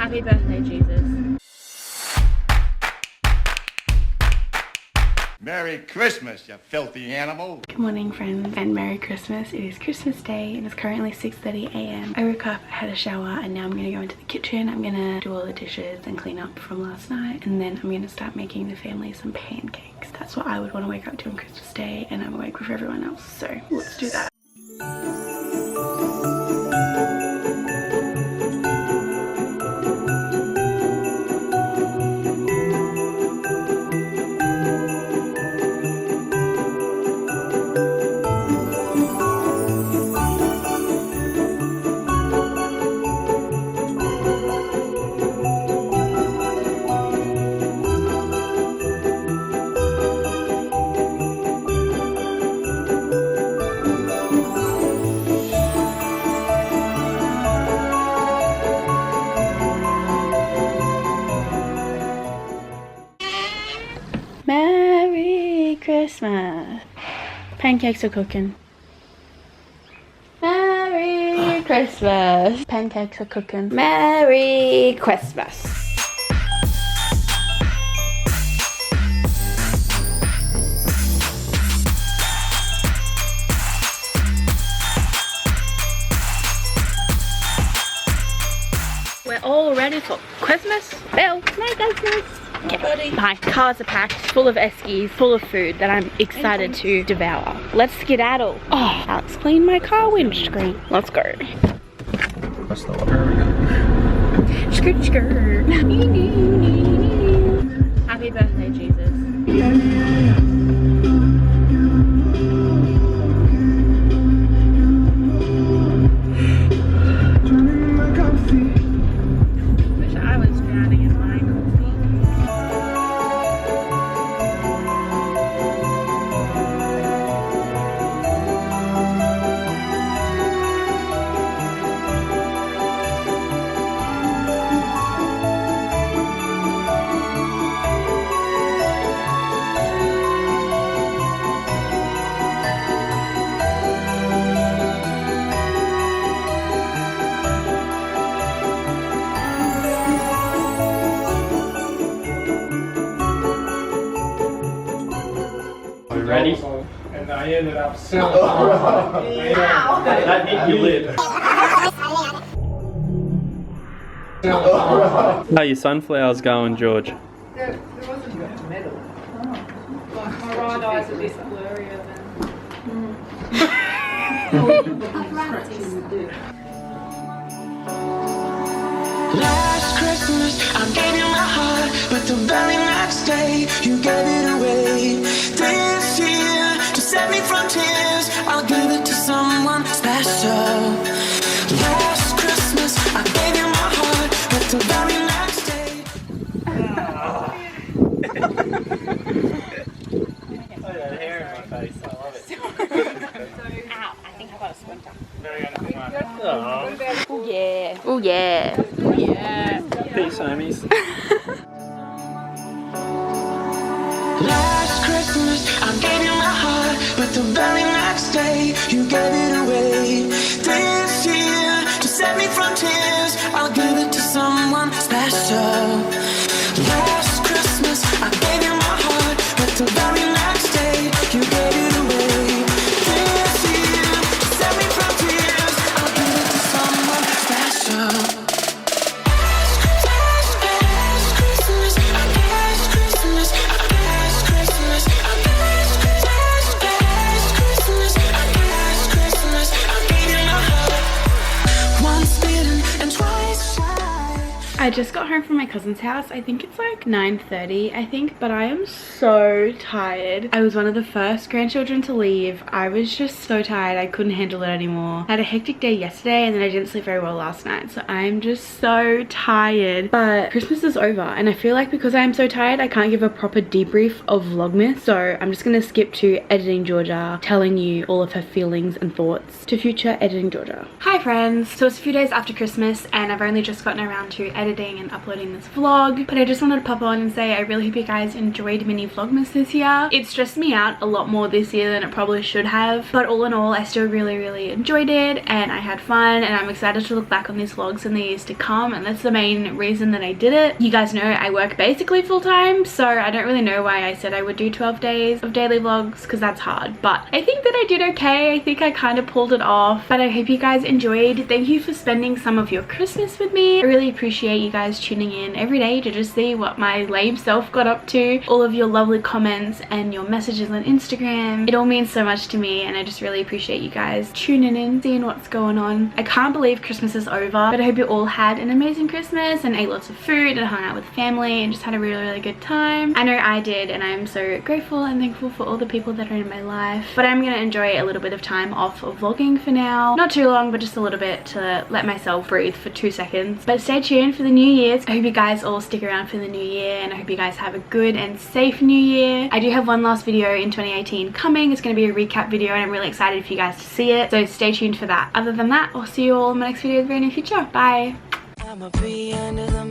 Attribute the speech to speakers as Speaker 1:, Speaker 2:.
Speaker 1: Happy birthday, Jesus.
Speaker 2: Merry Christmas, you filthy animal.
Speaker 3: Good morning, friends, and Merry Christmas. It is Christmas Day and it's currently 6:30 a.m. I woke up, had a shower, and now I'm gonna go into the kitchen. I'm gonna do all the dishes and clean up from last night, and then I'm gonna start making the family some pancakes. That's what I would want to wake up to on Christmas Day, and I'm awake with everyone else, so let's do that. Merry Christmas. Pancakes are cooking. Merry Christmas. Pancakes are cooking. Merry Christmas. We're all ready for Christmas. Merry Christmas. Okay. My cars are packed, full of eskies, full of food that I'm excited to devour. Let's skedaddle. Oh, Alex cleaned my car windscreen. Let's go.
Speaker 4: Press the water.
Speaker 3: Skirt, skirt.
Speaker 1: Happy birthday, Jesus. Wish I was drowning in my coffee.
Speaker 4: Ready?
Speaker 5: And I ended up selling
Speaker 4: That hit your lid. How your sunflowers going, George?
Speaker 5: There wasn't a medal. My right eye's a bit blurrier
Speaker 6: Last Christmas, I gave you my heart, but the very next day, you gave it away. This year, to set me from tears, I'll give it to someone special. Last Christmas, I gave you my heart, but the very next day.
Speaker 4: I got hair in my face, I love it.
Speaker 1: Ow, I think I got a splinter.
Speaker 4: Very anything like that.
Speaker 3: Oh yeah. Oh yeah.
Speaker 1: Yeah.
Speaker 4: Peace, homies.
Speaker 6: Last Christmas, I gave you my heart, but the very next day, you gave it away. This year, to set me from tears, I'll give it to someone special. Last Christmas, I gave you my heart, but the very next day, you gave it away. This year, to set me from tears, I'll give it to someone special.
Speaker 3: I just got home from my cousin's house. I think it's like 9:30, I think, but I am so tired. I was one of the first grandchildren to leave. I was just so tired. I couldn't handle it anymore. I had a hectic day yesterday and then I didn't sleep very well last night, so I'm just so tired. But Christmas is over and I feel like because I am so tired, I can't give a proper debrief of Vlogmas, so I'm just gonna skip to editing Georgia, telling you all of her feelings and thoughts to future editing Georgia. Hi friends! So it's a few days after Christmas and I've only just gotten around to editing editing and uploading this vlog, but I just wanted to pop on and say I really hope you guys enjoyed mini Vlogmas this year. It stressed me out a lot more this year than it probably should have, but all in all I still really enjoyed it and I had fun, and I'm excited to look back on these vlogs in the years to come, and that's the main reason that I did it. You guys know I work basically full-time, so I don't really know why I said I would do 12 days of daily vlogs, because that's hard, but I think that I did okay. I think I kind of pulled it off, but I hope you guys enjoyed. Thank you for spending some of your Christmas with me. I really appreciate you guys tuning in every day to just see what my lame self got up to, all of your lovely comments and your messages on Instagram. It all means so much to me, and I just really appreciate you guys tuning in, seeing what's going on. I can't believe Christmas is over, but I hope you all had an amazing Christmas and ate lots of food and hung out with family and just had a really good time. I know I did, and I'm so grateful and thankful for all the people that are in my life. But I'm gonna enjoy a little bit of time off of vlogging for now. Not too long, but just a little bit to let myself breathe for 2 seconds. But stay tuned for the New Year's. I hope you guys all stick around for the New Year, and I hope you guys have a good and safe New Year. I do have one last video in 2018 coming. It's gonna be a recap video, and I'm really excited for you guys to see it, so stay tuned for that. Other than that, I'll see you all in my next video in the very near future. Bye.
Speaker 6: I'ma be under the